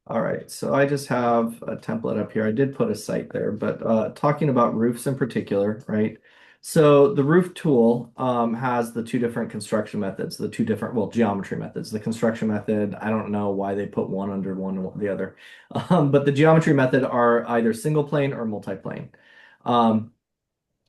All right, so I just have a template up here. I did put a site there, but talking about roofs in particular, right? So the roof tool has the two different construction methods, the two different, well, geometry methods. The construction method, I don't know why they put one under one and the other, but the geometry method are either single plane or multi-plane. Um,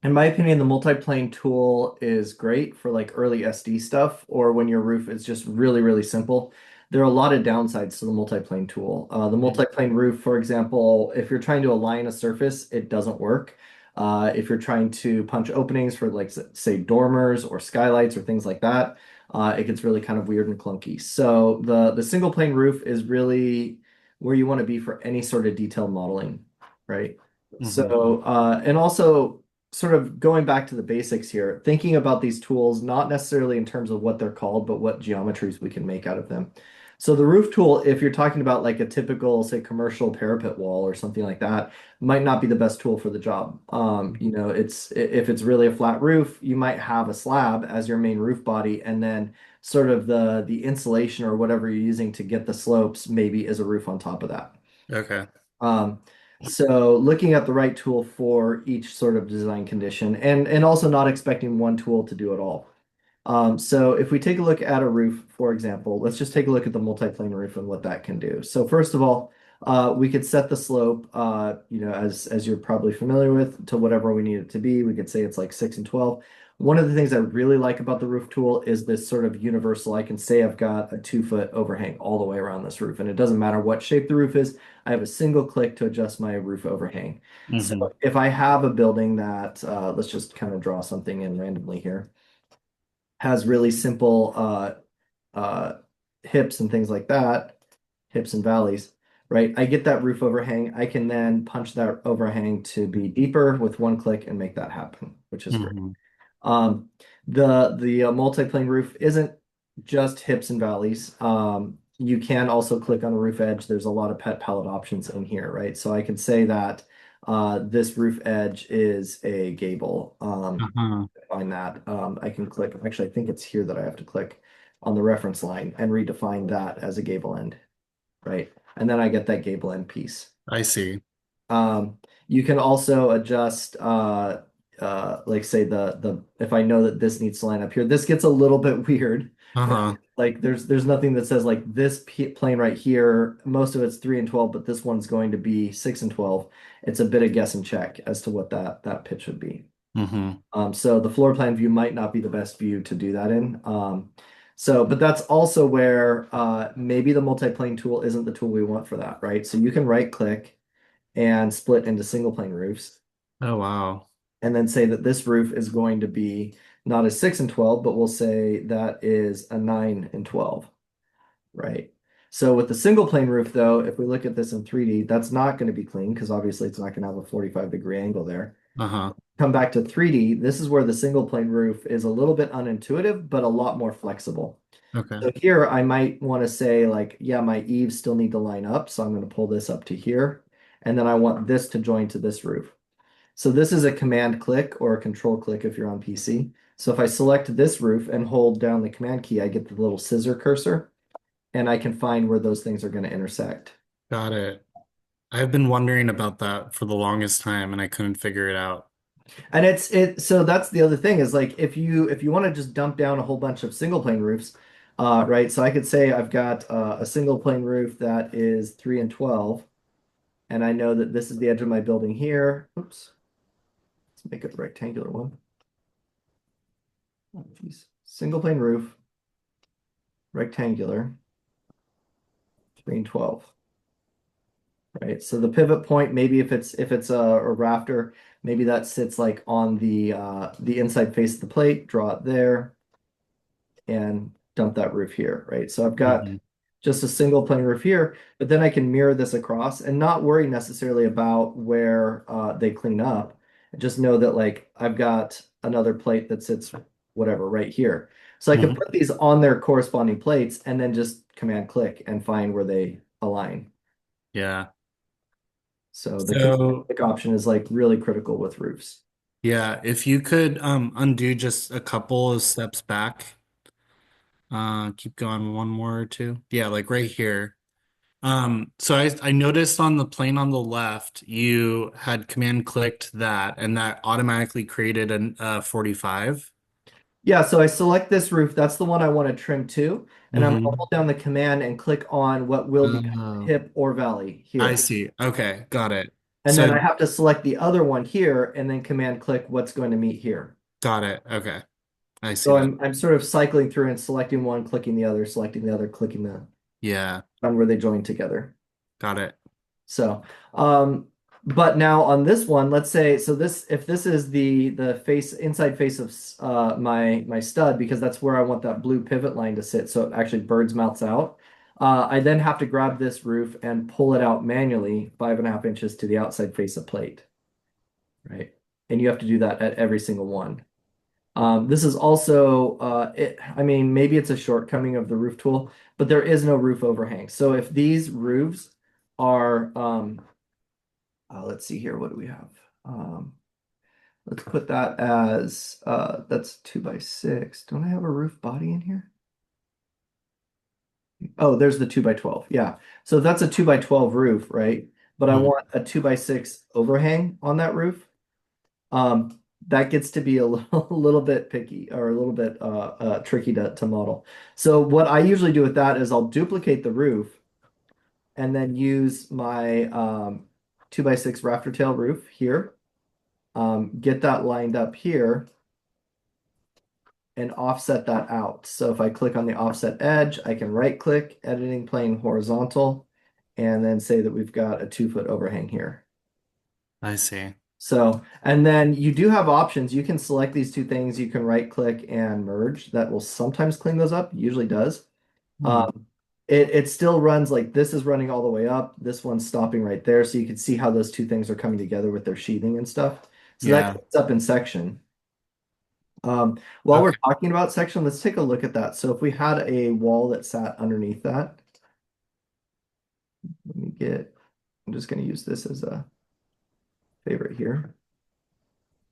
in my opinion, the multi-plane tool is great for like early SD stuff or when your roof is just really, really simple. There are a lot of downsides to the multi-plane tool. The Mhm. multi-plane roof, for example, if you're trying to align a surface, it doesn't work. If you're trying to punch openings for like say dormers or skylights or things like that, it gets really kind of weird and clunky. So the single plane roof is really where you want to be for any sort of detailed modeling, right? Mhm. So, and also sort of going back to the basics here, thinking about these tools, not necessarily in terms of what they're called, but what geometries we can make out of them. So the roof tool, if you're talking about like a typical, say, commercial parapet wall or something like that, might not be the best tool for the job. If it's really a flat roof, you might have a slab as your main roof body, and then sort of the insulation or whatever you're using to get the slopes maybe is a roof on top of that. Okay. Um, so looking at the right tool for each sort of design condition and also not expecting one tool to do it all. So if we take a look at a roof, for example, let's just take a look at the multi-plane roof and what that can do. So first of all, we could set the slope, as you're probably familiar with, to whatever we need it to be. We could say it's like 6 and 12. One of the things I really like about the roof tool is this sort of universal. I can say I've got a 2 foot overhang all the way around this roof, and it doesn't matter what shape the roof is. I have a single click to adjust my roof overhang. So Hmm. if I have a building that, let's just kind of draw something in randomly here, has really simple uh, hips and things like that, hips and valleys, right? I get that roof overhang. I can then punch that overhang to be deeper with one click and make that happen, which is great. Hmm. Um, the multi-plane roof isn't just hips and valleys. You can also click on a roof edge. There's a lot of pet palette options in here, right? So I can say that this roof edge is a gable. Uh-huh. Find that. I can click. Actually, I think it's here that I have to click on the reference line and redefine that as a gable end, right? And then I get that gable end piece. I see. You can also adjust, like say the if I know that this needs to line up here, this gets a little bit weird, right? Uh-huh. Like there's nothing that says like this plane right here, most of it's 3 and 12, but this one's going to be 6 and 12. It's a bit of guess and check as to what that pitch would be. Hmm. So the floor plan view might not be the best view to do that in. But that's also where maybe the multi-plane tool isn't the tool we want for that, right? So you can right click and split into single plane roofs, Oh, wow. and then say that this roof is going to be not a 6 and 12, but we'll say that is a 9 and 12, right? So with the single plane roof, though, if we look at this in 3D, that's not going to be clean because obviously it's not going to have a 45-degree angle there. Uh-huh. Come back to 3D, this is where the single plane roof is a little bit unintuitive, but a lot more flexible. Okay. So here I might want to say like, yeah, my eaves still need to line up. So I'm going to pull this up to here. And then I want this to join to this roof. So this is a command click or a control click if you're on PC. So if I select this roof and hold down the command key, I get the little scissor cursor and I can find where those things are going to intersect. Got it. I've been wondering about that for the longest time and I couldn't figure it out. And so that's the other thing is like if you want to just dump down a whole bunch of single plane roofs, right? So I could say I've got a single plane roof that is 3 and 12, and I know that this is the edge of my building here. Oops, let's make it a rectangular one. Oh, geez. Single plane roof, rectangular, 3 and 12. Right. So the pivot point, maybe if it's a rafter, maybe that sits like on the inside face of the plate, draw it there and dump that roof here, right? So I've got Hmm. just a single plane roof here, but then I can mirror this across and not worry necessarily about where they clean up. Just know that like I've got another plate that sits whatever right here. So I can Hmm. put these on their corresponding plates and then just command click and find where they align. Yeah. So the command So, click option is like really critical with roofs. yeah, if you could undo just a couple of steps back, keep going one more or two. Yeah, like right here. So I noticed on the plane on the left, you had command clicked that, and that automatically created an 45. Yeah, so I select this roof. That's the one I want to trim to. And I'm going to Mm-hmm. hold down the command and click on what will become Oh, hip or valley I here. see. Okay, got it. And then So I have to select the other one here and then command click what's going to meet here. got it. Okay, I see So that. I'm sort of cycling through and selecting one, clicking the other, selecting the other, clicking the Yeah, on where they join together. got it. So, but now on this one, let's say, so this, if this is the face, inside face of my stud, because that's where I want that blue pivot line to sit, so it actually bird's mouths out. I then have to grab this roof and pull it out manually 5.5 inches to the outside face of plate, right? And you have to do that at every single one. This is also, I mean, maybe it's a shortcoming of the roof tool, but there is no roof overhang. So if these roofs are, let's see here, what do we have? Um, let's put that as, that's 2x6. Don't I have a roof body in here? Oh, there's the 2x12. Yeah. So that's a 2x12 roof, right? But I Mm. want a 2x6 overhang on that roof. That gets to be a little, a little bit picky or a little bit tricky to model. So what I usually do with that is I'll duplicate the roof and then use my 2x6 rafter tail roof here. Get that lined up here and offset that out. So if I click on the offset edge, I can right click, editing plane horizontal, and then say that we've got a 2 foot overhang here. I see. So, and then you do have options. You can select these two things. You can right click and merge. That will sometimes clean those up, usually does. Hmm. Um, it still runs like this is running all the way up. This one's stopping right there. So you can see how those two things are coming together with their sheathing and stuff. So that Yeah. cleans up in section. While we're Okay. talking about section, let's take a look at that. So if we had a wall that sat underneath that, let me get, I'm just going to use this as a favorite here.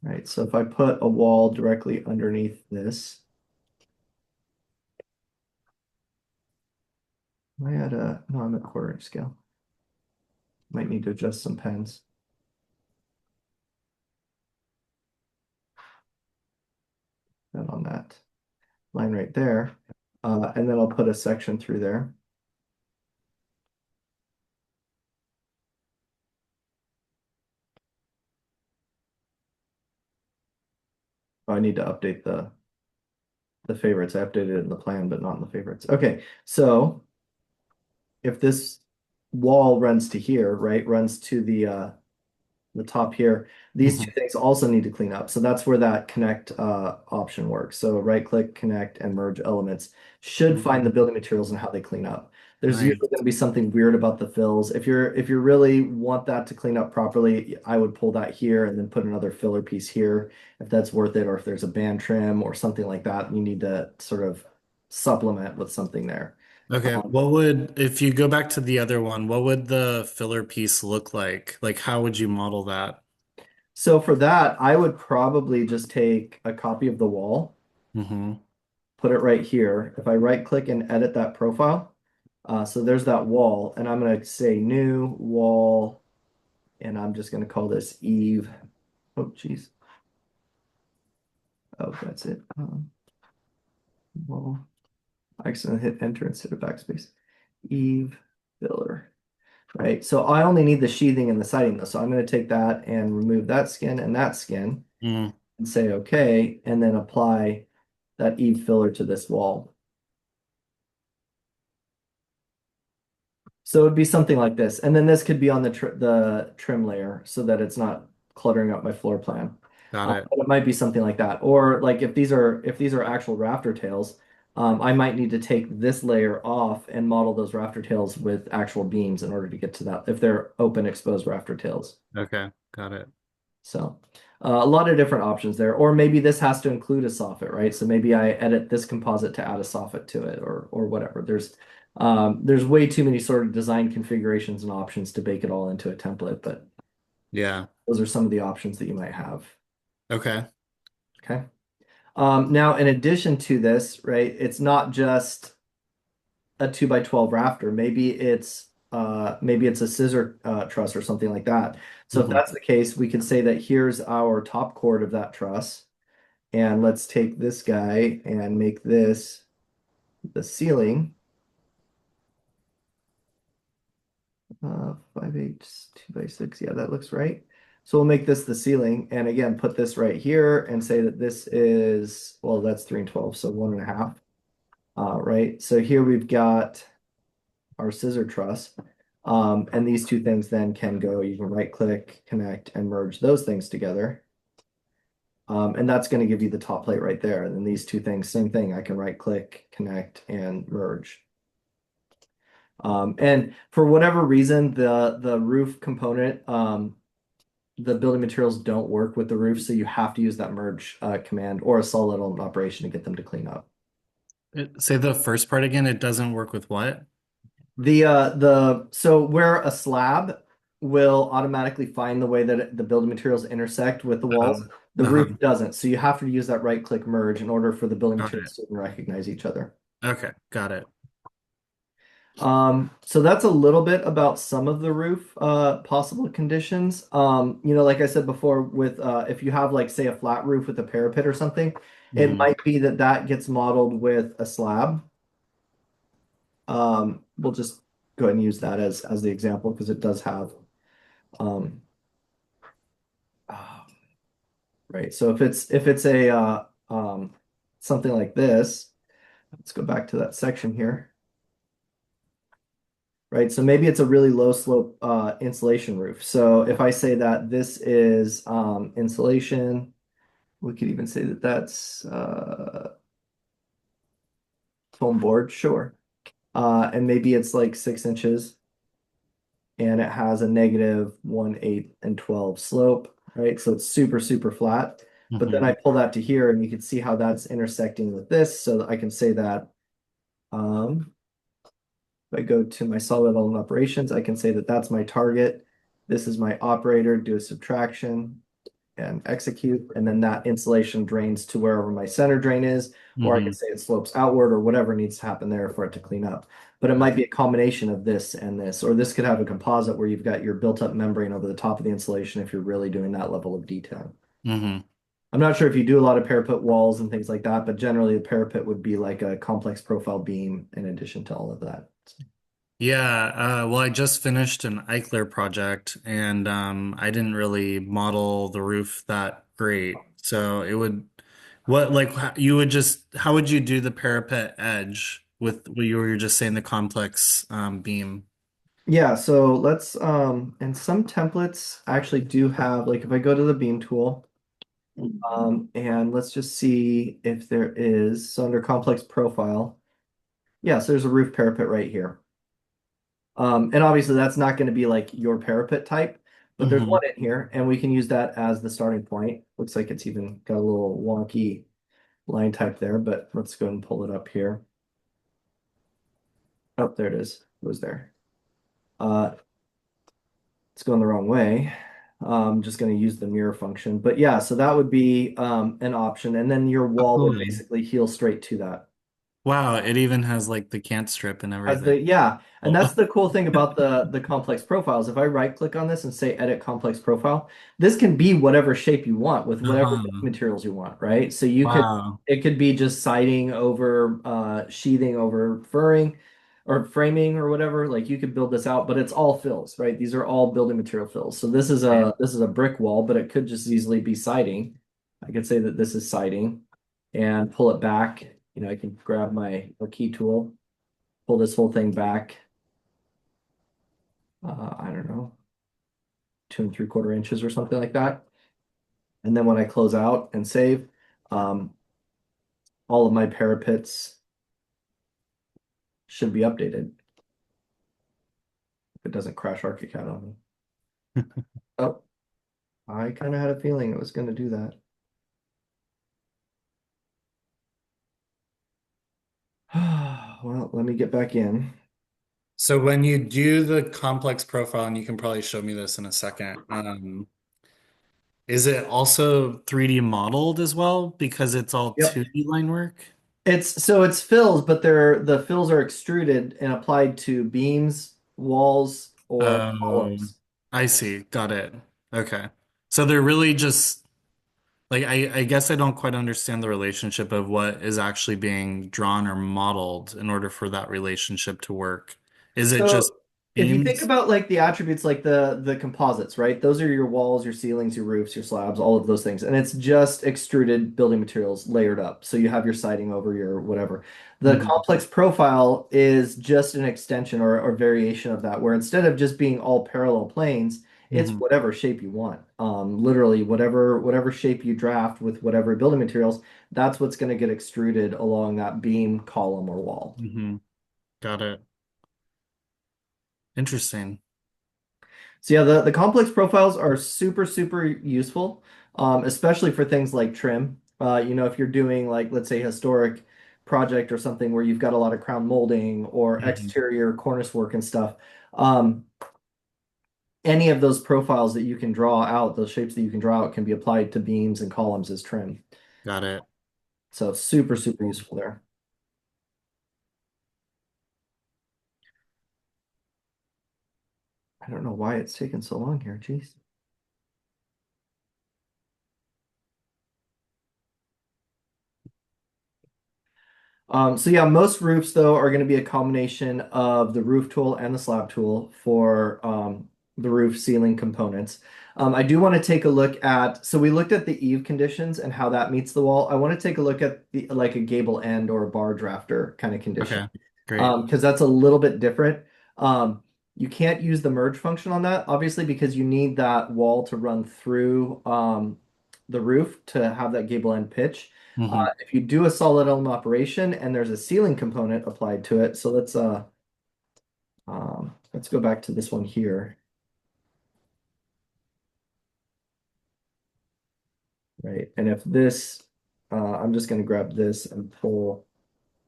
All right, so if I put a wall directly underneath this, am I at a, no, I'm at quarter inch scale. Might need to adjust some pens. That on that line right there. And then I'll put a section through there. Oh, I need to update the favorites. I updated it in the plan, but not in the favorites. Okay, so if this wall runs to here, right, runs to the top here. These two Mhm. things also need to clean up. So that's where that connect option works. So right click, connect, and merge elements should find the building materials and how they clean up. There's usually Nice. going to be something weird about the fills. If you really want that to clean up properly, I would pull that here and then put another filler piece here if that's worth it, or if there's a band trim or something like that, you need to sort of supplement with something there. Okay, Um, what would, if you go back to the other one, what would the filler piece look like? Like, how would you model that? so for that, I would probably just take a copy of the wall, Mm-hmm. put it right here. If I right click and edit that profile, so there's that wall, and I'm going to say new wall, and I'm just going to call this Eve. Oh, geez. Oh, that's it. Wall. I accidentally hit enter instead of backspace. Eve filler. Right. So I only need the sheathing and the siding though. So I'm going to take that and remove that skin and that skin Mm, and say okay, and then apply that Eve filler to this wall. So it would be something like this. And then this could be on the trim layer so that it's not cluttering up my floor plan. got it. But it might be something like that. Or like if these are actual rafter tails, I might need to take this layer off and model those rafter tails with actual beams in order to get to that if they're open exposed rafter tails. Okay, got it. So a lot of different options there. Or maybe this has to include a soffit, right? So maybe I edit this composite to add a soffit to it or whatever. There's way too many sort of design configurations and options to bake it all into a template, but Yeah. those are some of the options that you might have. Okay. Okay. Now, in addition to this, right, it's not just a 2x12 rafter. Maybe it's maybe it's a scissor truss or something like that. So if Hmm. that's the case, we can say that here's our top chord of that truss. And let's take this guy and make this the ceiling. 5/8, 2/6. Yeah, that looks right. So we'll make this the ceiling. And again, put this right here and say that this is, well, that's 3 and 12, so 1.5. Right. So here we've got our scissor truss. And these two things then can go, you can right click, connect, and merge those things together. And that's going to give you the top plate right there. And then these two things, same thing. I can right click, connect, and merge. And for whatever reason, the roof component, the building materials don't work with the roof, so you have to use that merge command or a solid element operation to get them to clean up. Say the first part again. It doesn't work with what? So where a slab will automatically find the way that the building materials intersect with the walls, the Uh-huh. roof doesn't. So you have to use that right click merge in order for the building Got it. materials to even recognize each other. Okay, got it. So that's a little bit about some of the roof possible conditions. Like I said before, with if you have like say a flat roof with a parapet or something, it Hmm. might be that that gets modeled with a slab. We'll just go ahead and use that as the example because it does have um, uh, right. So if it's a something like this, let's go back to that section here. Right, so maybe it's a really low slope insulation roof. So if I say that this is insulation, we could even say that that's foam board, sure. And maybe it's like 6 inches and it has a -1/8 and 12 slope, right? So it's super, super flat. But then Hmm. I pull that to here and you can see how that's intersecting with this. So that I can say that if I go to my solid element operations, I can say that that's my target. This is my operator, do a subtraction and execute. And then that insulation drains to wherever my center drain is, or I can Hmm. say it slopes outward or whatever needs to happen there for it to clean up. But it might be a combination of this and this, or this could have a composite where you've got your built-up membrane over the top of the insulation if you're really doing that level of detail. Hmm. I'm not sure if you do a lot of parapet walls and things like that, but generally the parapet would be like a complex profile beam in addition to all of that. Yeah, well, I just finished an Eichler project and I didn't really model the roof that great. So it would, what, like, you would just, how would you do the parapet edge with what you were just saying, the complex beam? Yeah, so let's and some templates actually do have like if I go to the beam tool, and let's just see if there is, so under complex profile, yeah, so there's a roof parapet right here. And obviously that's not going to be like your parapet type, but there's Hmm. one in here and we can use that as the starting point. Looks like it's even got a little wonky line type there, but let's go and pull it up here. Oh, there it is. It was there. Uh, it's going the wrong way. I'm just going to use the mirror function. But yeah, so that would be an option. And then your Oh, wall would cool. basically heel straight to that. Wow, it even has like the cant strip and As everything. the yeah, and that's Oh. the cool thing about the complex profiles. If I right click on this and say edit complex profile, this can be whatever shape you want with whatever Uh-huh. materials you want, right? So you could Wow. it could be just siding over sheathing over furring or framing or whatever. Like you could build this out, but it's all fills, right? These are all building material fills. So this is a brick wall, but it could just easily be siding. I could say that this is siding and pull it back. I can grab my key tool, pull this whole thing back, I don't know, 2 3/4 inches or something like that. And then when I close out and save, um, all of my parapets should be updated if it doesn't crash ArchiCAD on me. Oh, I kind of had a feeling it was going to do that. Well, let me get back in. So when you do the complex profile, and you can probably show me this in a second, is it also 3D modeled as well because it's all Yep. 2D line work? It's fills, but the fills are extruded and applied to beams. walls or Oh, columns. I see. Got it. Okay. So they're really just like I guess I don't quite understand the relationship of what is actually being drawn or modeled in order for that relationship to work. Is it just So if you think beams? about like the attributes like the composites, right? Those are your walls, your ceilings, your roofs, your slabs, all of those things. And it's just extruded building materials layered up. So you have your siding over your whatever. The Hmm. complex profile is just an extension or variation of that, where instead of just being all parallel planes, it's Hmm. whatever shape you want. Literally whatever shape you draft with whatever building materials, that's what's going to get extruded along that beam, column, or wall. Hmm. Got it. Interesting. So yeah, the complex profiles are super useful, especially for things like trim. If you're doing like let's say historic project or something where you've got a lot of crown molding or Hmm. exterior cornice work and stuff, um, any of those profiles that you can draw out, those shapes that you can draw out, can be applied to beams and columns as trim. Got it. So super Cool. useful there. I don't know why it's taken so long here. Jeez. So yeah, most roofs though are going to be a combination of the roof tool and the slab tool for the roof ceiling components. I do want to take a look at, so we looked at the eave conditions and how that meets the wall. I want to take a look at the like a gable end or a bar drafter kind of condition, Okay. Great. because that's a little bit different. Um, you can't use the merge function on that, obviously, because you need that wall to run through the roof to have that gable end pitch. Hmm. If you do a solid element operation and there's a ceiling component applied to it, so let's go back to this one here, right? And if this, I'm just going to grab this and pull.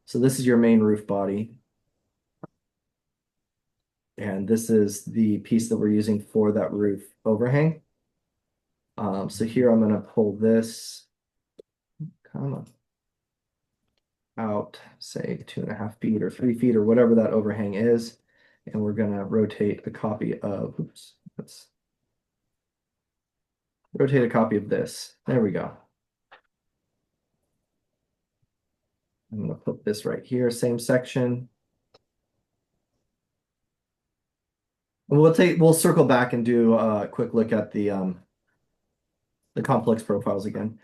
So this is your main roof body, and this is the piece that we're using for that roof overhang. So here I'm going to pull this, come on, out, say 2.5 feet or 3 feet or whatever that overhang is, and we're going to rotate a copy of, oops, let's rotate a copy of this. There we go. I'm going to put this right here, same section. And we'll circle back and do a quick look at the complex profiles again.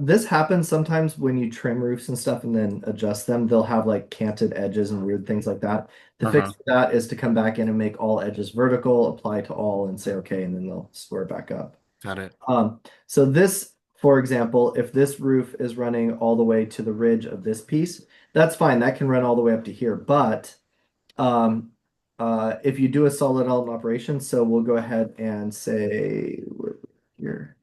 This happens sometimes when you trim roofs and stuff and then adjust them. They'll have like canted edges and weird things like that. The fix Uh-huh. for that is to come back in and make all edges vertical, apply to all, and say okay, and then they'll square back up. Got it. So this, for example, if this roof is running all the way to the ridge of this piece, that's fine. That can run all the way up to here. But um, if you do a solid element operation, so we'll go ahead and say here,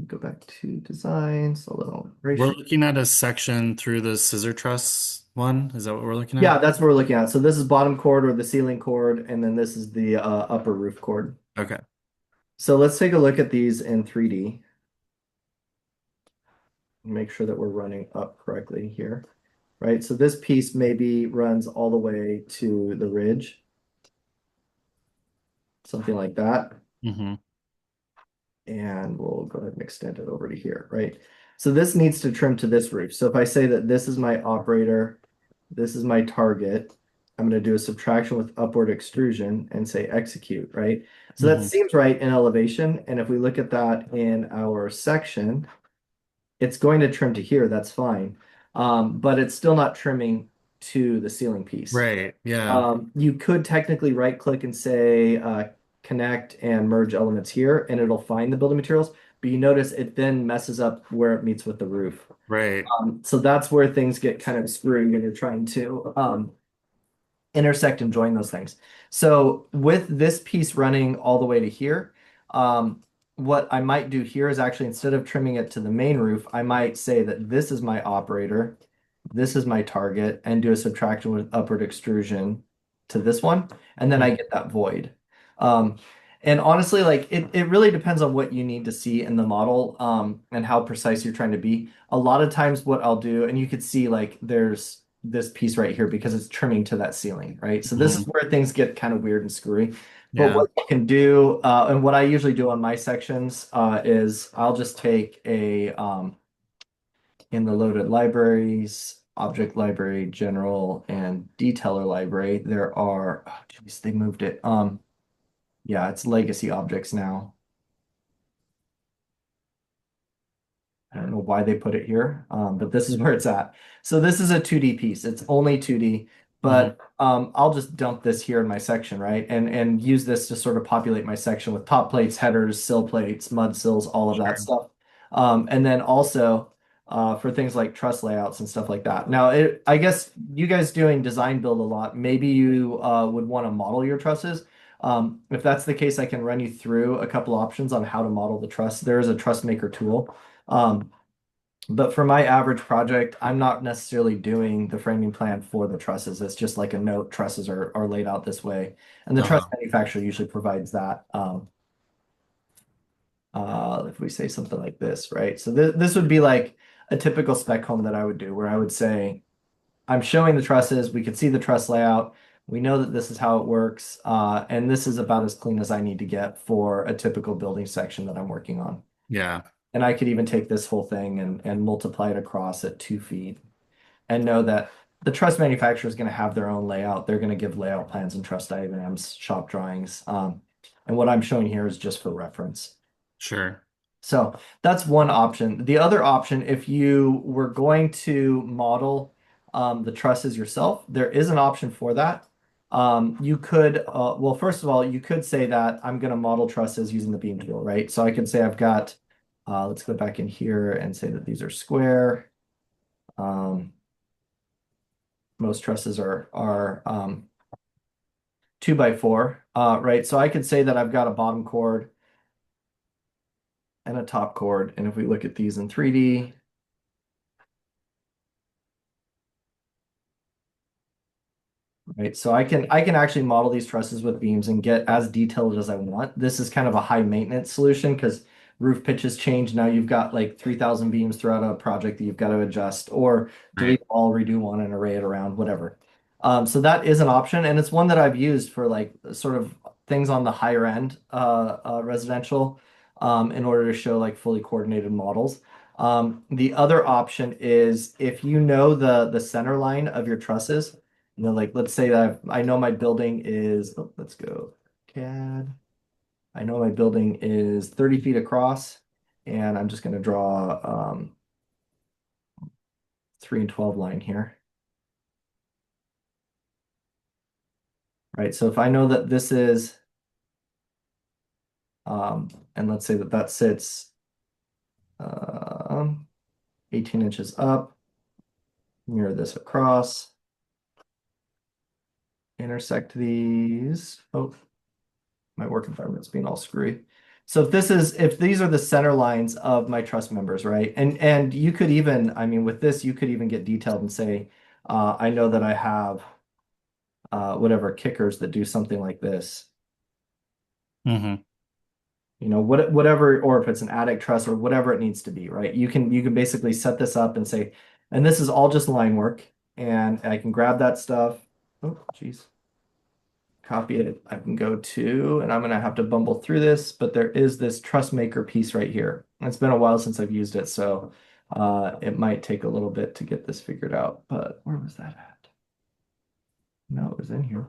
go back to design, solid element We're operation. looking at a section through the scissor truss one. Is that what we're looking at? Yeah, that's what we're looking at. So this is bottom chord or the ceiling chord, and then this is the upper roof chord. Okay. So let's take a look at these in 3D. Make sure that we're running up correctly here, right? So this piece maybe runs all the way to the ridge, something like that. Hmm. And we'll go ahead and extend it over to here, right? So this needs to trim to this roof. So if I say that this is my operator, this is my target, I'm going to do a subtraction with upward extrusion and say execute, right? So that Hmm. seems right in elevation. And if we look at that in our section, it's going to trim to here, that's fine. But it's still not trimming to the ceiling piece. Right. Yeah. You could technically right click and say connect and merge elements here, and it'll find the building materials. But you notice it then messes up where it meets with the roof. Right. So that's where things get kind of screwy when you're trying to intersect and join those things. So with this piece running all the way to here, what I might do here is actually instead of trimming it to the main roof, I might say that this is my operator, this is my target, and do a subtraction with upward extrusion to this one, and then I Mhm. get that void. Um, and honestly, like it really depends on what you need to see in the model, and how precise you're trying to be. A lot of times what I'll do, and you could see like there's this piece right here because it's trimming to that ceiling, right? So this is Mhm. where things get kind of weird and screwy. But Yeah. what you can do, and what I usually do on my sections, is I'll just take in the loaded libraries, object library, general, and detailer library, there are, oh, geez, they moved it. Yeah, it's legacy objects now. I don't know why they put it here, but this is where it's at. So this is a 2D piece. It's only 2D, Hmm. but I'll just dump this here in my section, right? And use this to sort of populate my section with top plates, headers, sill plates, mud sills, all of that Sure. stuff. And then also for things like truss layouts and stuff like that. Now, I guess you guys doing design build a lot, maybe you would want to model your trusses. If that's the case, I can run you through a couple options on how to model the truss. There is a truss maker tool. Um, but for my average project, I'm not necessarily doing the framing plan for the trusses. It's just like a note, trusses are laid out this way. And the truss Uh-huh. manufacturer usually provides that. If we say something like this, right? So this would be like a typical spec home that I would do, where I would say, I'm showing the trusses. We could see the truss layout. We know that this is how it works. And this is about as clean as I need to get for a typical building section that I'm working on. Yeah. And I could even take this whole thing and multiply it across at 2 feet and know that the truss manufacturer is going to have their own layout. They're going to give layout plans and truss diagrams, shop drawings. And what I'm showing here is just for reference. Sure. So that's one option. The other option, if you were going to model the trusses yourself, there is an option for that. You could, well, first of all, you could say that I'm going to model trusses using the beam tool, right? So I could say I've got, let's go back in here and say that these are square. Um, most trusses are 2 by 4, right? So I could say that I've got a bottom chord and a top chord. And if we look at these in 3D, right? So I can actually model these trusses with beams and get as detailed as I want. This is kind of a high maintenance solution because roof pitches change. Now you've got like 3,000 beams throughout a project that you've got to adjust or Right. delete all, redo one, and array it around, whatever. So that is an option, and it's one that I've used for like sort of things on the higher end residential in order to show like fully coordinated models. The other option is if you know the center line of your trusses. Like let's say that I know my building is, oh, let's go CAD. I know my building is 30 feet across, and I'm just going to draw 3 and 12 line here, right? So if I know that this is, and let's say that that sits um, 18 inches up, mirror this across, intersect these. Oh, my work environment's being all screwy. So if these are the center lines of my trust members, right? And you could even, I mean, with this, you could even get detailed and say, I know that I have whatever kickers that do something like this. Hmm. Whatever, or if it's an attic truss or whatever it needs to be, right? You can basically set this up and say, and this is all just line work, and I can grab that stuff. Oh, geez. Copy it. I can go to, and I'm going to have to bumble through this, but there is this truss maker piece right here. It's been a while since I've used it, so it might take a little bit to get this figured out, but where was that at? No, it was in here.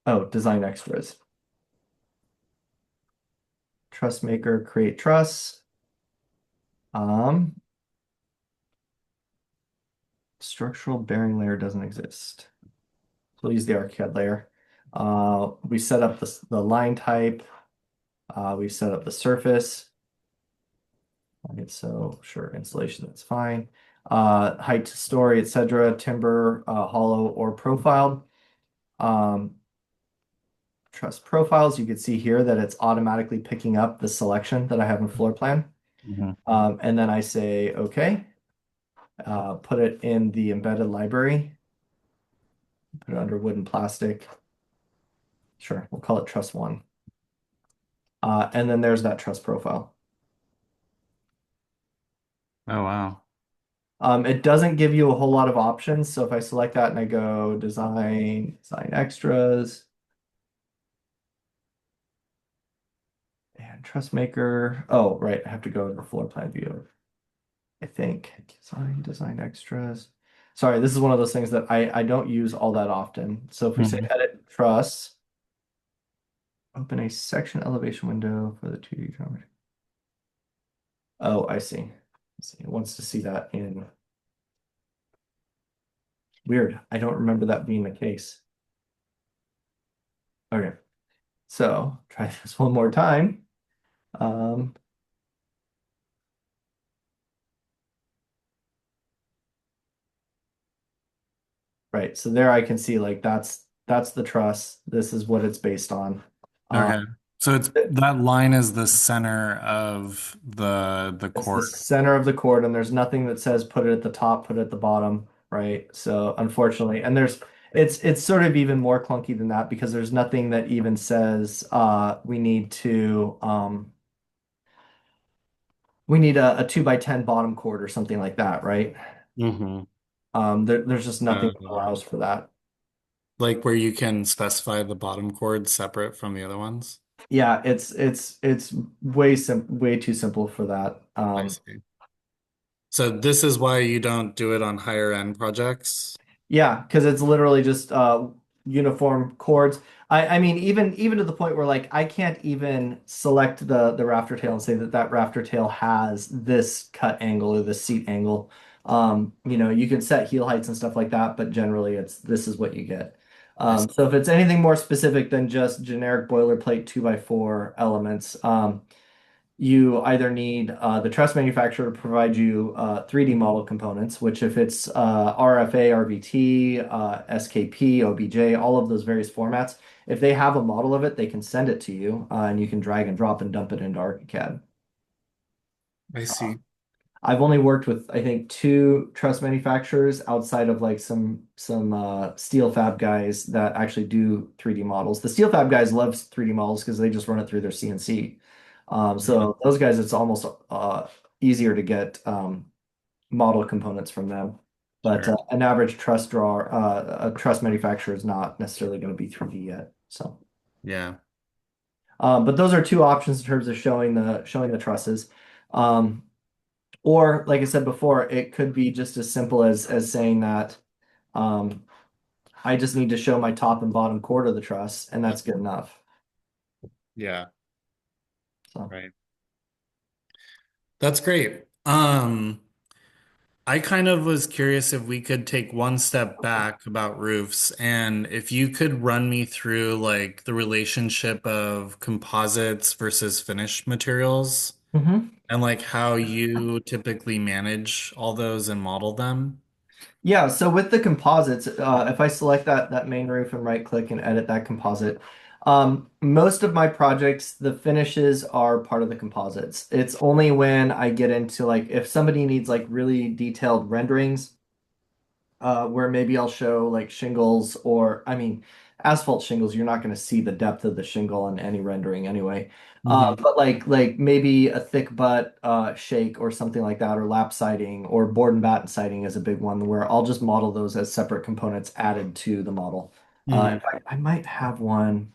Oh, design extras. Truss maker, create truss. Um, Structural bearing layer doesn't exist. So we'll use the ArchiCAD layer. We set up the line type. We set up the surface. Right, so sure, insulation, that's fine. Height to story, etc., timber, hollow or profiled. Um, Truss profiles, you can see here that it's automatically picking up the selection that I have in floor plan. Hmm. And then I say, okay, put it in the embedded library, put it under wood and plastic. Sure, we'll call it truss one. And then there's that truss profile. Oh, wow. It doesn't give you a whole lot of options. So if I select that and I go design extras and truss maker. Oh, right. I have to go to the floor plan view. I think design extras. Sorry, this is one of those things that I don't use all that often. So if we say Mhm. edit truss, open a section elevation window for the 2D geometry. Oh, I see. It wants to see that in weird. I don't remember that being the case. Okay, so try this one more time. Um, right, so there I can see like that's the truss. This is what it's based on. Uh, Okay. So it's that line is the center of the it's the chord. center of the chord, and there's nothing that says put it at the top, put it at the bottom, right? So unfortunately, and there's it's sort of even more clunky than that because there's nothing that even says we need a 2 by 10 bottom chord or something like that, right? Hmm. There's just nothing that allows for that. Like where you can specify the bottom chord separate from the other ones. Yeah, it's way too simple for that. I see. So this is why you don't do it on higher end projects. Yeah, because it's literally just uniform chords. I mean even to the point where like I can't even select the rafter tail and say that that rafter tail has this cut angle or this seat angle. You can set heel heights and stuff like that, but generally it's this is what you get. I see. So if it's anything more specific than just generic boilerplate 2 by 4 elements, you either need the truss manufacturer to provide you 3D model components, which if it's RFA, RVT, SKP, OBJ, all of those various formats, if they have a model of it, they can send it to you and you can drag and drop and dump it into ArchiCAD. I see. I've only worked with I think two truss manufacturers outside of like some steel fab guys that actually do 3D models. The steel fab guys love 3D models because they just run it through their CNC. Mhm. So those guys, it's almost easier to get model components from them. But Sure. an average truss drawer, a truss manufacturer is not necessarily going to be 3D yet. So, Yeah. but those are two options in terms of showing the trusses. Um, or like I said before, it could be just as simple as saying that um, I just need to show my top and bottom chord of the truss, and that's good enough. Yeah. So. Right. That's great. I kind of was curious if we could take one step back about roofs and if you could run me through like the relationship of composites versus finished materials Mhm. and like how you typically manage all those and model them. Yeah, so with the composites, if I select that main roof and right click and edit that composite, most of my projects, the finishes are part of the composites. It's only when I get into like if somebody needs like really detailed renderings, where maybe I'll show like shingles or I mean asphalt shingles, you're not going to see the depth of the shingle on any rendering anyway. Hmm. But like maybe a thick butt shake or something like that, or lap siding or board and batten siding is a big one where I'll just model those as separate components added to the model. In Hmm. fact, I might have one.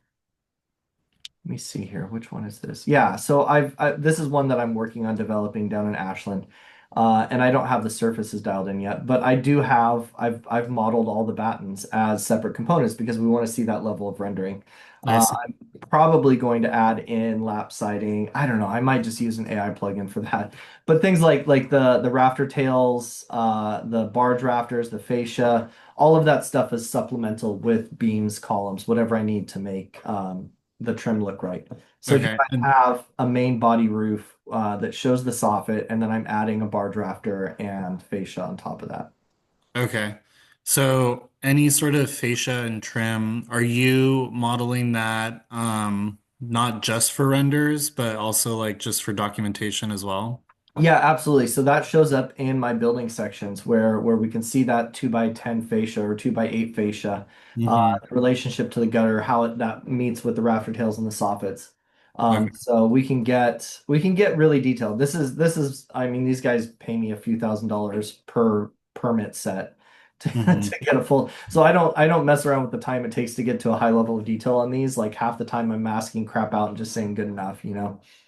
Let me see here. Which one is this? Yeah, so this is one that I'm working on developing down in Ashland. And I don't have the surfaces dialed in yet, but I do have I've modeled all the battens as separate components because we want to see that level of rendering. I see. I'm probably going to add in lap siding. I don't know. I might just use an AI plugin for that. But things like the rafter tails, the barge rafters, the fascia, all of that stuff is supplemental with beams, columns, whatever I need to make the trim look right. So here Okay. I have a main body roof that shows the soffit, and then I'm adding a bar drafter and fascia on top of that. Okay. So any sort of fascia and trim, are you modeling that not just for renders, but also like just for documentation as well? Yeah, absolutely. So that shows up in my building sections where we can see that 2 by 10 fascia or 2 by 8 fascia, Hmm. the relationship to the gutter, how that meets with the rafter tails and the soffits. Okay. So we can get really detailed. This is I mean these guys pay me a few $1,000s per permit set to, Hmm. to get a full. So I don't mess around with the time it takes to get to a high level of detail on these. Like half the time I'm masking crap out and just saying good enough,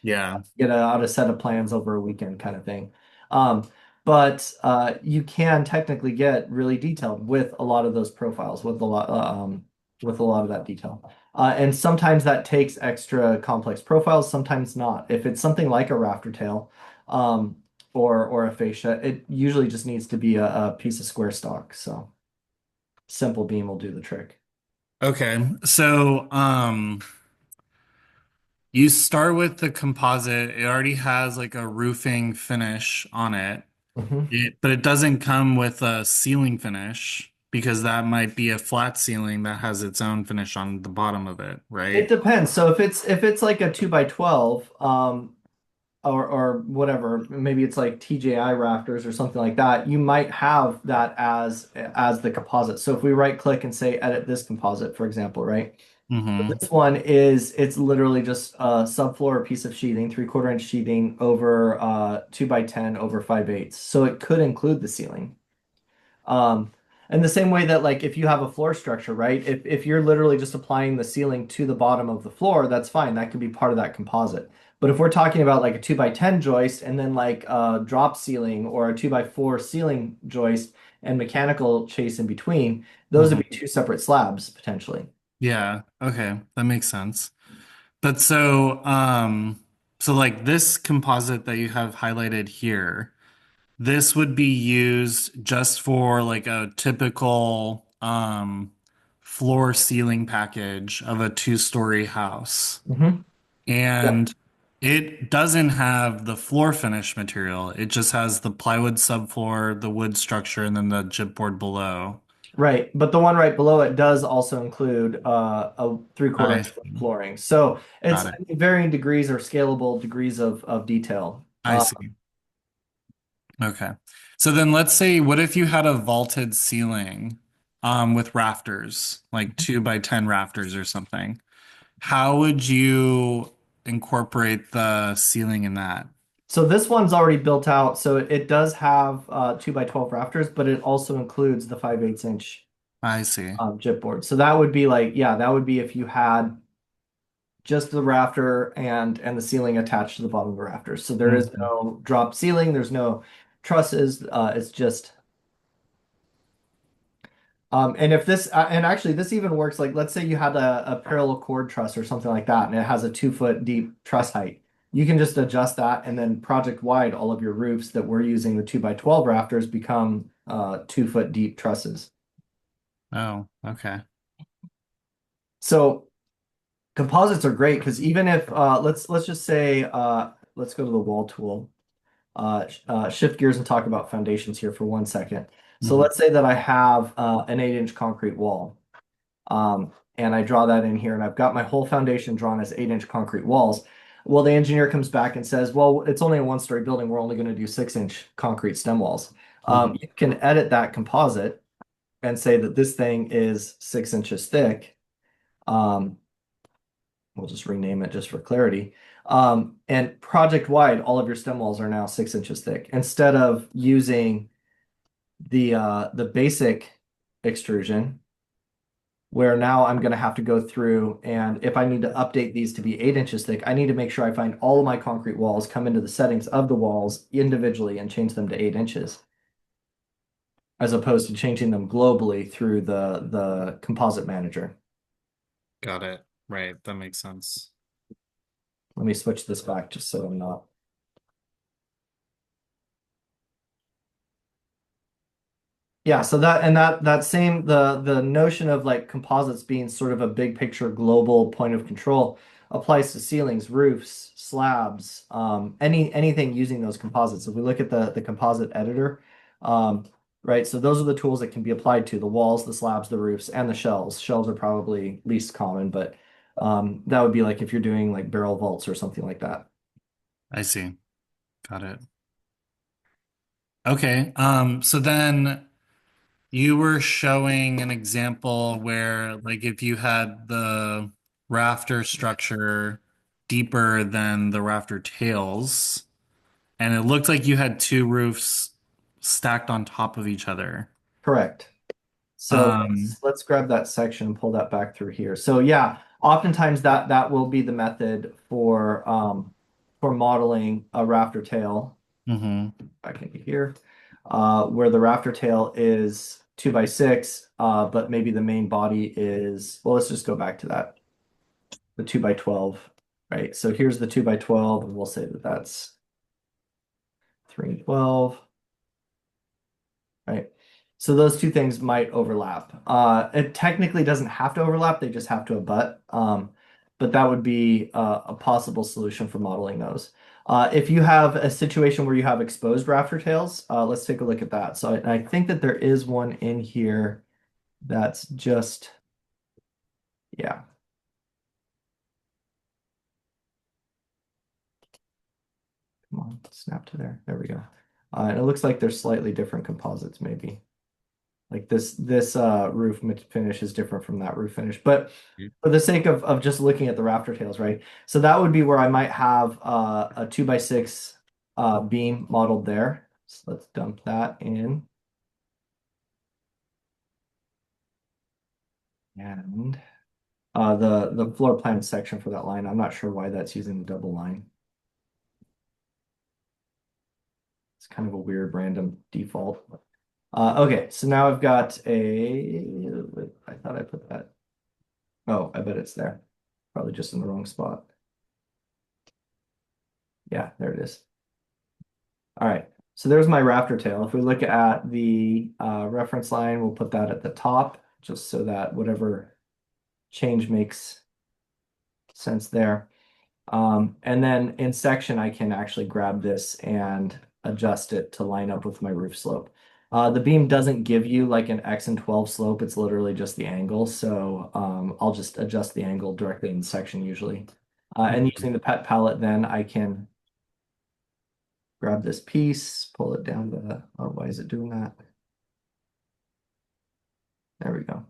Yeah. get out a set of plans over a weekend kind of thing. Um, but you can technically get really detailed with a lot of those profiles, with a lot of that detail. And sometimes that takes extra complex profiles, sometimes not. If it's something like a rafter tail, or a fascia, it usually just needs to be a piece of square stock. So simple beam will do the trick. Okay. So, you start with the composite. It already has like a roofing finish on it. Mhm. But it doesn't come with a ceiling finish because that might be a flat ceiling that has its own finish on the bottom of it, It right? depends. So if it's like a 2x12, or whatever, maybe it's like TJI rafters or something like that, you might have that as the composite. So if we right click and say edit this composite, for example, right? Mm-hmm. This one it's literally just a subfloor piece of sheathing, 3/4 inch sheathing over 2x10 over 5/8. So it could include the ceiling. Um, and the same way that like if you have a floor structure, right? If you're literally just applying the ceiling to the bottom of the floor, that's fine. That could be part of that composite. But if we're talking about like a 2x10 joist and then like a drop ceiling or a 2x4 ceiling joist and mechanical chase in between, those would be Hmm. two separate slabs potentially. Yeah, okay, that makes sense. But so like this composite that you have highlighted here, this would be used just for like a typical floor ceiling package of a two-story house. Hmm. Yep. And it doesn't have the floor finish material. It just has the plywood subfloor, the wood structure, and then the chipboard below. Right. But the one right below it does also include a 3/4 I inch flooring. So it's got it. varying degrees or scalable degrees of detail. I see. Okay. So then let's say, what if you had a vaulted ceiling with rafters, like 2x10 rafters or something? How would you incorporate the ceiling in that? So this one's already built out. So it does have 2x12 rafters, but it also includes the 5/8 inch I see. chipboard. So that would be like, yeah, that would be if you had just the rafter and the ceiling attached to the bottom of the rafters. So there is Mhm. no drop ceiling, there's no trusses. It's just and if this and actually this even works like let's say you had a parallel cord truss or something like that, and it has a 2 foot deep truss height. You can just adjust that, and then project wide, all of your roofs that we're using the 2x12 rafters become 2 foot deep trusses. Oh, okay. So composites are great because even if let's just say let's go to the wall tool. Shift gears and talk about foundations here for 1 second. So Mhm. let's say that I have an 8 inch concrete wall. And I draw that in here, and I've got my whole foundation drawn as 8 inch concrete walls. Well, the engineer comes back and says, well, it's only a 1 story building. We're only going to do 6 inch concrete stem walls. Mhm. You can edit that composite and say that this thing is 6 inches thick. Um, we'll just rename it just for clarity. And project wide, all of your stem walls are now 6 inches thick instead of using the basic extrusion where now I'm going to have to go through, and if I need to update these to be 8 inches thick, I need to make sure I find all of my concrete walls, come into the settings of the walls individually and change them to 8 inches, as opposed to changing them globally through the composite manager. Got it. Right. That makes sense. Let me switch this back just so I'm not. Yeah, so that same the notion of like composites being sort of a big picture global point of control applies to ceilings, roofs, slabs, anything using those composites. If we look at the composite editor, um, right, so those are the tools that can be applied to the walls, the slabs, the roofs, and the shells. Shells are probably least common, but that would be like if you're doing like barrel vaults or something like that. I see. Got it. Okay. So then you were showing an example where, like, if you had the rafter structure deeper than the rafter tails, and it looked like you had two roofs stacked on top of each other. Correct. So Um, let's grab that section and pull that back through here. So yeah, oftentimes that will be the method for modeling a rafter tail. mhm. Back into here, where the rafter tail is 2 by 6, but maybe the main body is, well, let's just go back to that, the 2 by 12, right? So here's the 2 by 12, and we'll say that that's 3 and 12, right? So those two things might overlap. It technically doesn't have to overlap, they just have to abut. But that would be a possible solution for modeling those. If you have a situation where you have exposed rafter tails, let's take a look at that. So I think that there is one in here that's just, yeah. Come on, snap to there. There we go. And it looks like there's slightly different composites, maybe. Like this roof finish is different from that roof finish. But for the sake of just looking at the rafter tails, right? So that would be where I might have a 2 by 6 beam modeled there. So let's dump that in. And the floor plan section for that line, I'm not sure why that's using the double line. It's kind of a weird random default. Okay, so now I've got I thought I put that. Oh, I bet it's there. Probably just in the wrong spot. Yeah, there it is. All right, so there's my rafter tail. If we look at the reference line, we'll put that at the top, just so that whatever change makes sense there. And then in section, I can actually grab this and adjust it to line up with my roof slope. The beam doesn't give you like an X and 12 slope. It's literally just the angle. So I'll just adjust the angle directly in section usually. And using the pet palette, then I can grab this piece, pull it down to, oh, why is it doing that? There we go.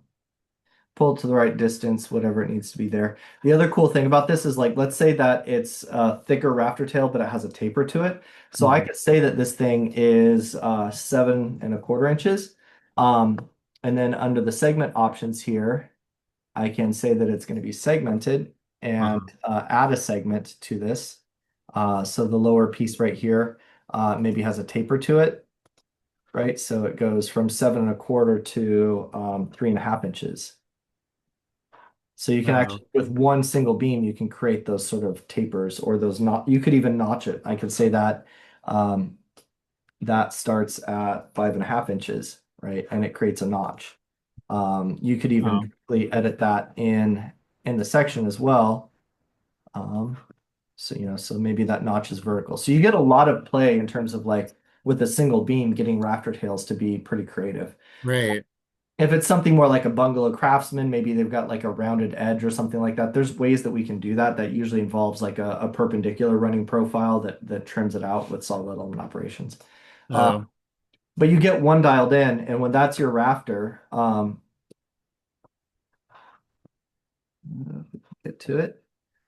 Pull it to the right distance, whatever it needs to be there. The other cool thing about this is like, let's say that it's a thicker rafter tail, but it has a taper to it. So I could say that this thing is 7 1/4 inches. And then under the segment options here, I can say that it's going to be segmented and add a segment to this. So the lower piece right here maybe has a taper to it, right? So it goes from 7 1/4 to 3.5 inches. So you can Wow. actually, with one single beam, you can create those sort of tapers or those not, you could even notch it. I could say that um, that starts at 5.5 inches, right? And it creates a notch. You could Wow. even really edit that in the section as well. Um, so, so maybe that notch is vertical. So you get a lot of play in terms of like with a single beam, getting rafter tails to be pretty creative. Right. If it's something more like a bungalow craftsman, maybe they've got like a rounded edge or something like that. There's ways that we can do that. That usually involves like a perpendicular running profile that trims it out with solid element operations. Uh, Oh, but you get one dialed in, and when that's your rafter, get to it.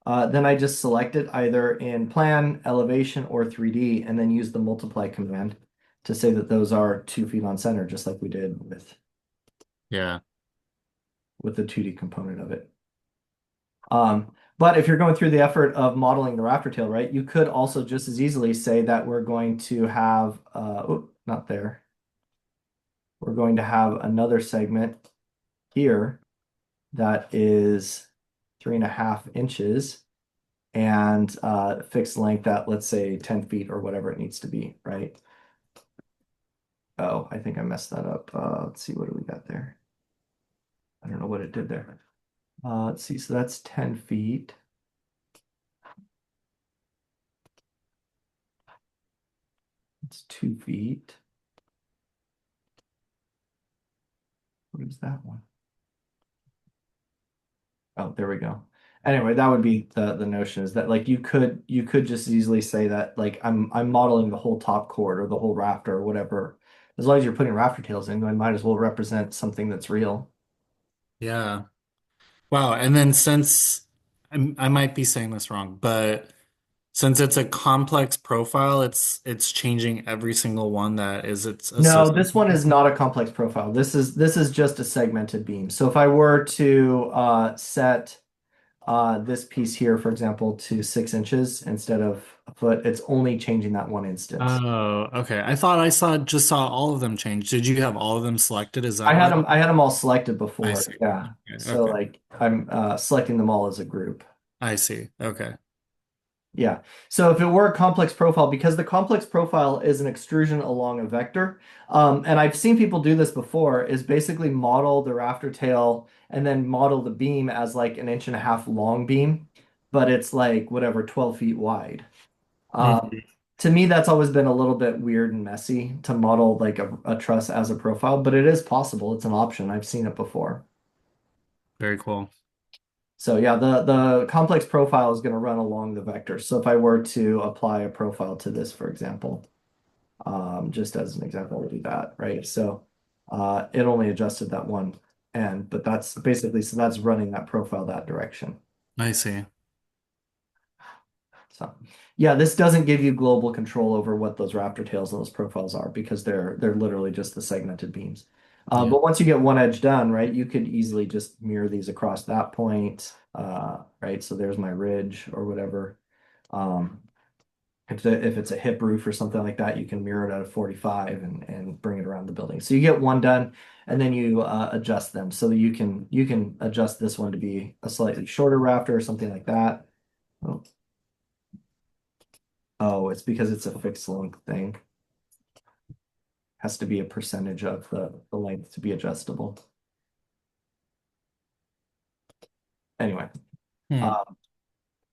Then I just select it either in plan, elevation, or 3D, and then use the multiply command to say that those are 2 feet on center, just like we did yeah. with the 2D component of it. But if you're going through the effort of modeling the rafter tail, right, you could also just as easily say that we're going to have, oh, not there. We're going to have another segment here that is 3.5 inches and fixed length at, let's say, 10 feet or whatever it needs to be, right? Oh, I think I messed that up. Let's see, what do we got there? I don't know what it did there. Let's see, so that's 10 feet. It's 2 feet. What is that one? Oh, there we go. Anyway, that would be the notion is that like you could just easily say that like I'm modeling the whole top chord or the whole rafter or whatever. As long as you're putting rafter tails in, I might as well represent something that's real. Yeah. Wow. And then since I might be saying this wrong, but since it's a complex profile, it's changing every single one that is its No, associated this one is with it. not a complex profile. This is just a segmented beam. So if I were to set this piece here, for example, to 6 inches instead of a foot, it's only changing that one instance. Oh, okay. I thought I saw all of them change. Did you have all of them selected? Is that why? I had them all selected I before. see. Yeah. Okay, So okay. like I'm selecting them all as a group. I see. Okay. Yeah. So if it were a complex profile, because the complex profile is an extrusion along a vector, and I've seen people do this before, is basically model the rafter tail and then model the beam as like an inch and a half long beam, but it's like whatever, 12 feet wide. Um, Mhm. to me, that's always been a little bit weird and messy to model like a truss as a profile, but it is possible. It's an option. I've seen it before. Very cool. So yeah, the complex profile is going to run along the vector. So if I were to apply a profile to this, for example, just as an example, we'll do that, right? So it only adjusted that one end, but that's basically, so that's running that profile that direction. I see. So yeah, this doesn't give you global control over what those raptor tails and those profiles are because they're literally just the segmented beams. Yeah. But once you get one edge done, right, you could easily just mirror these across that point, right? So there's my ridge or whatever. Um, if it's a hip roof or something like that, you can mirror it at a 45 and bring it around the building. So you get one done, and then you adjust them so that you can adjust this one to be a slightly shorter rafter or something like that. Oh, oh, it's because it's a fixed length thing. Has to be a percentage of the length to be adjustable. Anyway, Hmm. uh,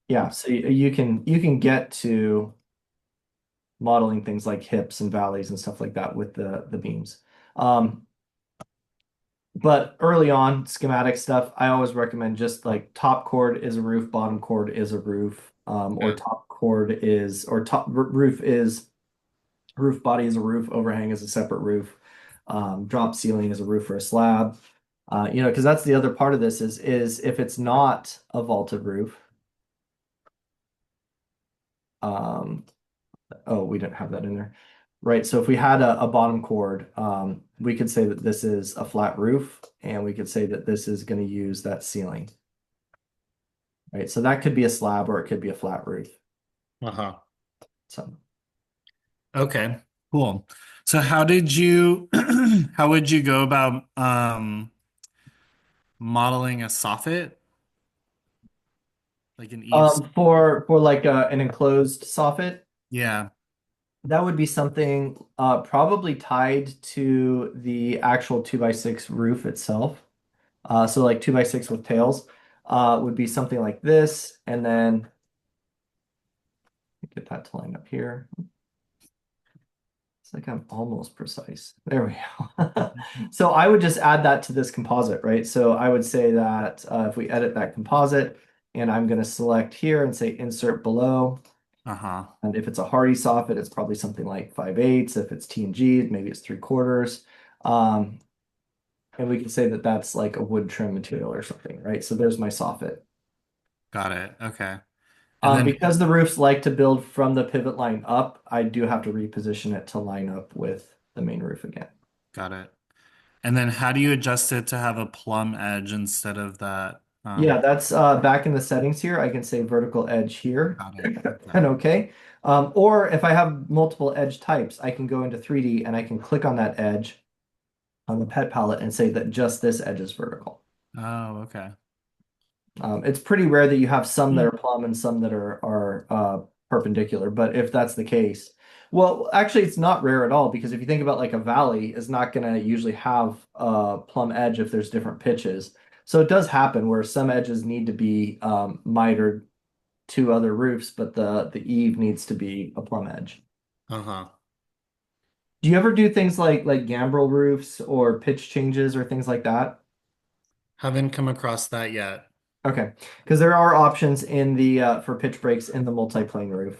yeah, so you can get to modeling things like hips and valleys and stuff like that with the beams. Um, but early on, schematic stuff, I always recommend just like top chord is a roof, bottom chord is a roof, or Okay. top chord is or roof is roof body is a roof, overhang is a separate roof, drop ceiling is a roof or a slab. Because that's the other part of this is if it's not a vaulted roof, um, oh, we didn't have that in there. Right, so if we had a bottom chord, we could say that this is a flat roof, and we could say that this is going to use that ceiling. Right, so that could be a slab or it could be a flat roof. Uh-huh. So, Okay. Cool. So how did you how would you go about modeling a soffit? Like an eaves? for like an enclosed soffit, Yeah. that would be something probably tied to the actual 2x6 roof itself. So like 2x6 with tails would be something like this, and then get that to line up here. It's like I'm almost precise. There we go. So I would just add that to this composite, right? So I would say that if we edit that composite, and I'm going to select here and say insert below. Uh-huh. And if it's a Hardy soffit, it's probably something like 5/8. If it's T&G, maybe it's 3/4. Um, and we can say that that's like a wood trim material or something, right? So there's my soffit. Got it. Okay. And then Because the roofs like to build from the pivot line up, I do have to reposition it to line up with the main roof again. got it. And then how do you adjust it to have a plumb edge instead of that? Yeah, that's back in the settings here. I can say vertical edge here Got it. Okay. and okay. Or if I have multiple edge types, I can go into 3D and I can click on that edge on the pet palette and say that just this edge is vertical. Oh, okay. It's pretty rare that you have some that Hmm. are plumb and some that are perpendicular, but if that's the case, well, actually, it's not rare at all because if you think about like a valley is not going to usually have a plumb edge if there's different pitches. So it does happen where some edges need to be mitered to other roofs, but the eave needs to be a plumb edge. Uh-huh. Do you ever do things like gambrel roofs or pitch changes or things like that? Haven't come across that yet. Okay, because there are options in the for pitch breaks in the multi-plane roof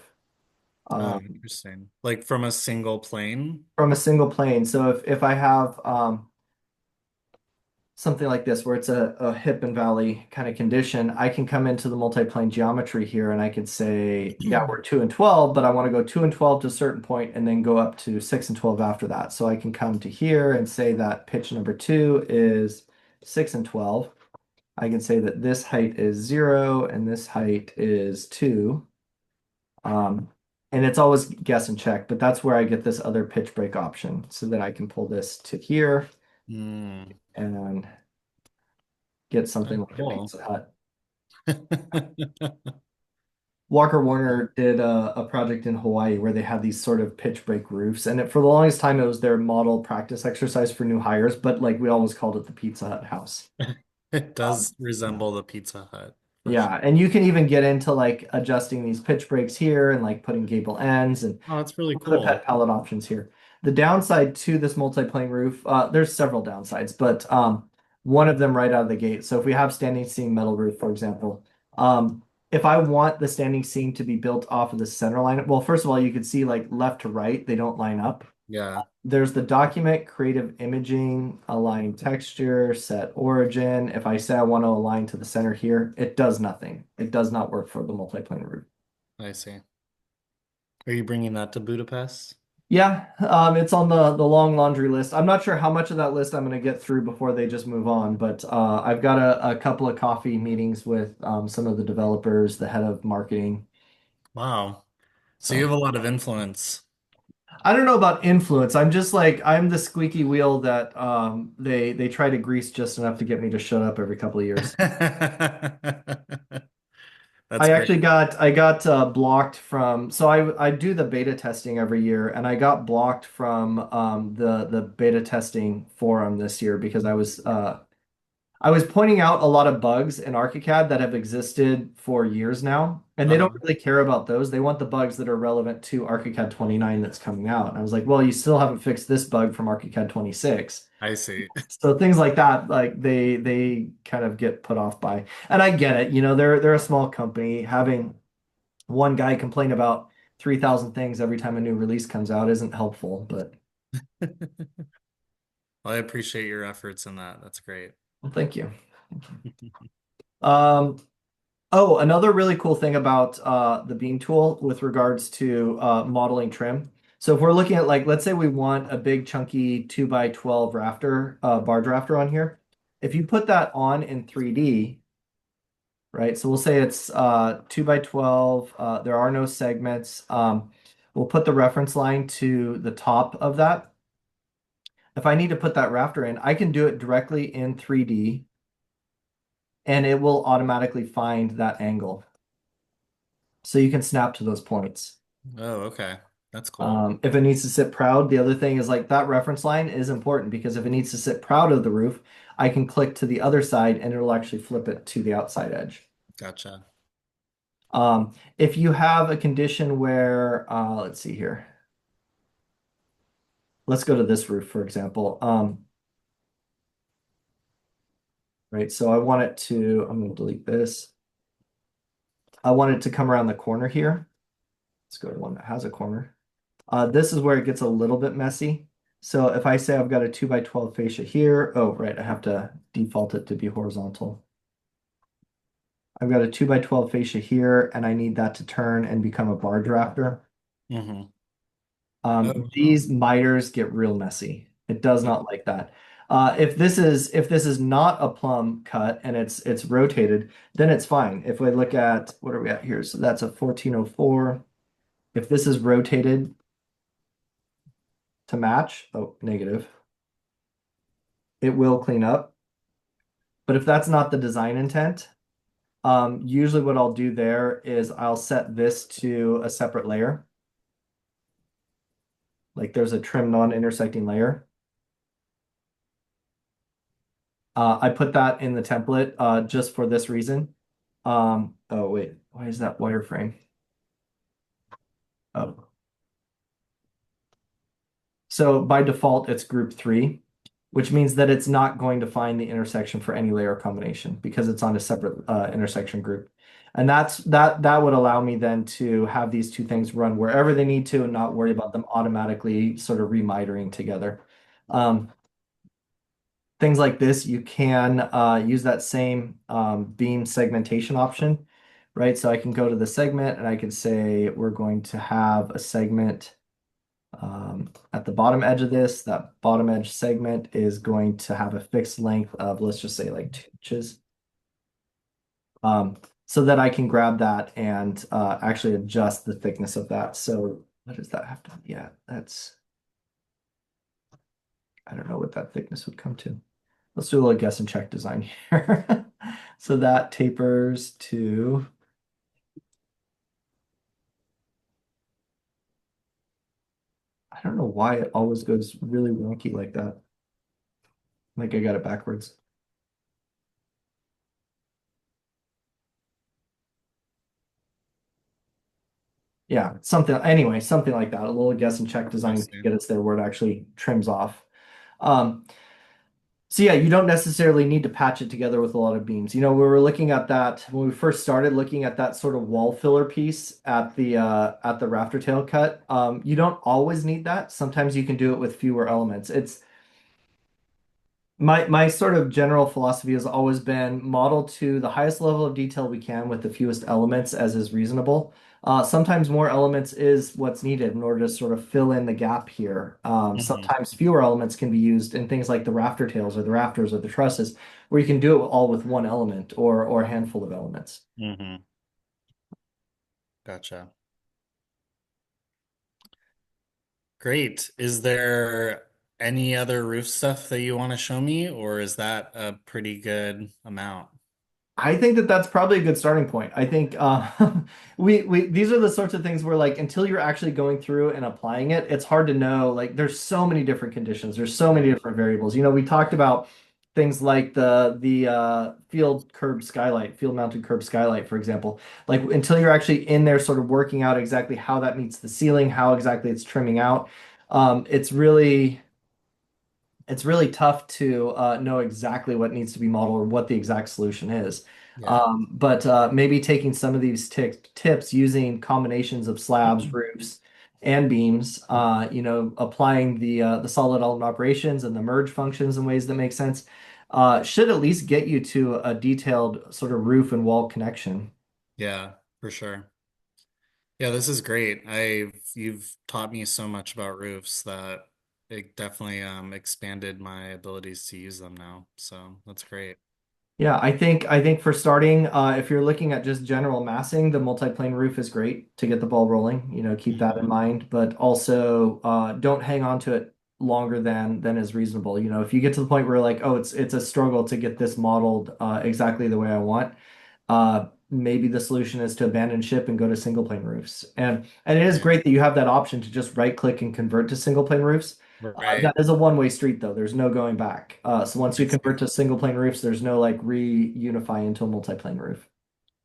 Oh, um, interesting. Like from a single plane? from a single plane. So if I have something like this where it's a hip and valley kind of condition, I can come into the multi-plane geometry here and I could say, yeah, we're 2 and 12, but I want to go 2 and 12 to a certain point and then go up to 6 and 12 after that. So I can come to here and say that pitch number 2 is 6 and 12. I can say that this height is 0 and this height is 2. Um, and it's always guess and check, but that's where I get this other pitch break option so that I can pull this to here Mm. and get something Very like a cool. Pizza Hut. Walker Warner did a project in Hawaii where they had these sort of pitch break roofs, and for the longest time it was their model practice exercise for new hires, but like we always called it the Pizza Hut house. It Um, does resemble the Pizza Hut for sure. yeah, and you can even get into like adjusting these pitch breaks here and like putting gable ends and Oh, that's really other pet cool. palette options here. The downside to this multi-plane roof, there's several downsides, but one of them right out of the gate. So if we have standing seam metal roof, for example, if I want the standing seam to be built off of the center line, well, first of all, you can see like left to right, they don't line up. Yeah, There's the document, creative imaging, align texture, set origin. If I say I want to align to the center here, it does nothing. It does not work for the multi-plane roof. I see. Are you bringing that to Budapest? Yeah, it's on the long laundry list. I'm not sure how much of that list I'm going to get through before they just move on, but I've got a couple of coffee meetings with some of the developers, the head of marketing. Wow. So you So have a lot of influence. I don't know about influence. I'm just like I'm the squeaky wheel that they try to grease just enough to get me to shut up every couple of years. That's I great. actually I got blocked from so I do the beta testing every year and I got blocked from the beta testing forum this year because I was pointing out a lot of bugs in ArchiCAD that have existed for years now, and they don't Uh-huh. really care about those. They want the bugs that are relevant to ArchiCAD 29 that's coming out. And I was like, well, you still haven't fixed this bug from ArchiCAD 26. I see. So things like that, like they kind of get put off by. And I get it, they're a small company. Having one guy complain about 3,000 things every time a new release comes out isn't helpful, but Well, I appreciate your efforts in that. That's great. well, thank you. Um, Oh, another really cool thing about the beam tool with regards to modeling trim. So if we're looking at like, let's say we want a big chunky 2 by 12 rafter, bar drafter on here. If you put that on in 3D, right? So we'll say it's 2 by 12. There are no segments. We'll put the reference line to the top of that. If I need to put that rafter in, I can do it directly in 3D and it will automatically find that angle. So you can snap to those points. Oh, okay. That's cool. If it needs to sit proud, the other thing is like that reference line is important because if it needs to sit proud of the roof, I can click to the other side and it'll actually flip it to the outside edge. Gotcha. If you have a condition where, let's see here, let's go to this roof, for example. Right, so I want it to, I'm going to delete this. I want it to come around the corner here. Let's go to one that has a corner. This is where it gets a little bit messy. So if I say I've got a 2 by 12 fascia here, oh, right, I have to default it to be horizontal. I've got a 2 by 12 fascia here, and I need that to turn and become a bar drafter. Mm-hmm. Oh, wow. These miters get real messy. It does not like that. If this is not a plumb cut and it's rotated, then it's fine. If we look at what are we at here? So that's a 1404. If this is rotated to match, oh, negative, it will clean up. But if that's not the design intent, usually what I'll do there is I'll set this to a separate layer. Like there's a trim non-intersecting layer. I put that in the template just for this reason. Oh wait, why is that wireframe? Oh, so by default it's group 3, which means that it's not going to find the intersection for any layer combination because it's on a separate intersection group. And that would allow me then to have these two things run wherever they need to and not worry about them automatically sort of remitering together. Um, things like this, you can use that same beam segmentation option, right? So I can go to the segment and I can say we're going to have a segment at the bottom edge of this. That bottom edge segment is going to have a fixed length of, let's just say like 2 inches. So that I can grab that and actually adjust the thickness of that. So what does that have to be at? That's, I don't know what that thickness would come to. Let's do a little guess and check design here. So that tapers to, I don't know why it always goes really wonky like that. Like I got it backwards. Yeah, something, anyway, something like that. A little guess and check I design to see. get us there where it actually trims off. Um, So yeah, you don't necessarily need to patch it together with a lot of beams. We were looking at that when we first started looking at that sort of wall filler piece at the rafter tail cut. You don't always need that. Sometimes you can do it with fewer elements. It's my sort of general philosophy has always been model to the highest level of detail we can with the fewest elements as is reasonable. Sometimes more elements is what's needed in order to sort of fill in the gap here. Hmm. Sometimes fewer elements can be used in things like the rafter tails or the rafters or the trusses, where you can do it all with one element or a handful of elements. Hmm. Gotcha. Great. Is there any other roof stuff that you want to show me, or is that a pretty good amount? I think that that's probably a good starting point. I think we these are the sorts of things where like until you're actually going through and applying it, it's hard to know. Like there's so many different conditions, there's so many different variables. We talked about things like the field mounted curb skylight, for example. Like until you're actually in there, sort of working out exactly how that meets the ceiling, how exactly it's trimming out, it's really tough to know exactly what needs to be modeled or what the exact solution is. Yeah. But maybe taking some of these tips using combinations of slabs, roofs, and beams, applying the solid element operations and the merge functions in ways that make sense, should at least get you to a detailed sort of roof and wall connection. Yeah, for sure. Yeah, this is great. You've taught me so much about roofs that it definitely expanded my abilities to use them now. So that's great. Yeah, I think for starting, if you're looking at just general massing, the multi-plane roof is great to get the ball rolling. Keep that in Hmm. mind, but also don't hang on to it longer than is reasonable. If you get to the point where like, oh, it's a struggle to get this modeled exactly the way I want, maybe the solution is to abandon ship and go to single plane roofs. And it is Right. great that you have that option to just right click and convert to single plane roofs. Right. That is a one-way street though. There's no going back. So once I you see. convert to single plane roofs, there's no like reunify into a multi-plane roof.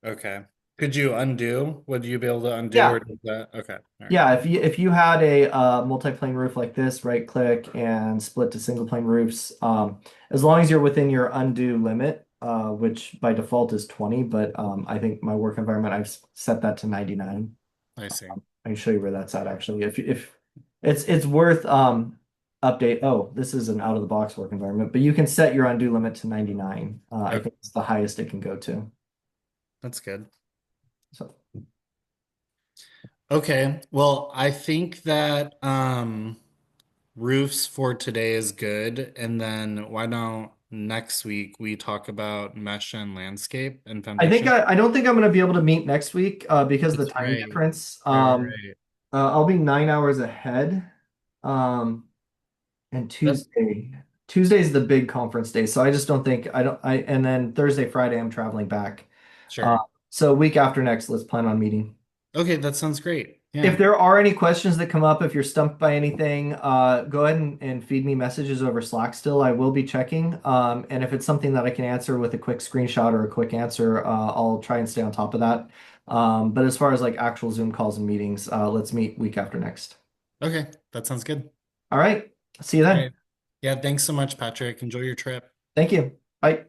Okay. Could you undo? Would you be able to undo Yeah. or does that? Okay. All right. Yeah, if you had a multi-plane roof like this, right click and split to single plane roofs, as long as you're within your undo limit, which by default is 20, but I think my work environment I've set that to 99. I see. I can show you where that's at actually. If it's worth update. Oh, this is an out of the box work environment, but you can set your undo limit to 99. I Okay. think it's the highest it can go to. That's good. So Okay. Well, I think that roofs for today is good. And then why don't next week we talk about mesh and landscape and foundation? I don't think I'm going to be able to meet next week because of the That's time right. difference. Right. I'll be 9 hours ahead. Um, and That, Tuesday is the big conference day, so I just don't think I don't I and then Thursday, Friday I'm traveling back. Uh, sure. so week after next, let's plan on meeting. Okay, that sounds great. If Yeah. there are any questions that come up, if you're stumped by anything, go ahead and feed me messages over Slack still. I will be checking. And if it's something that I can answer with a quick screenshot or a quick answer, I'll try and stay on top of that. But as far as like actual Zoom calls and meetings, let's meet week after next. Okay, that sounds good. All right. See you All then. right. Yeah, thanks so much, Patrick. Enjoy your trip. Thank you. Bye.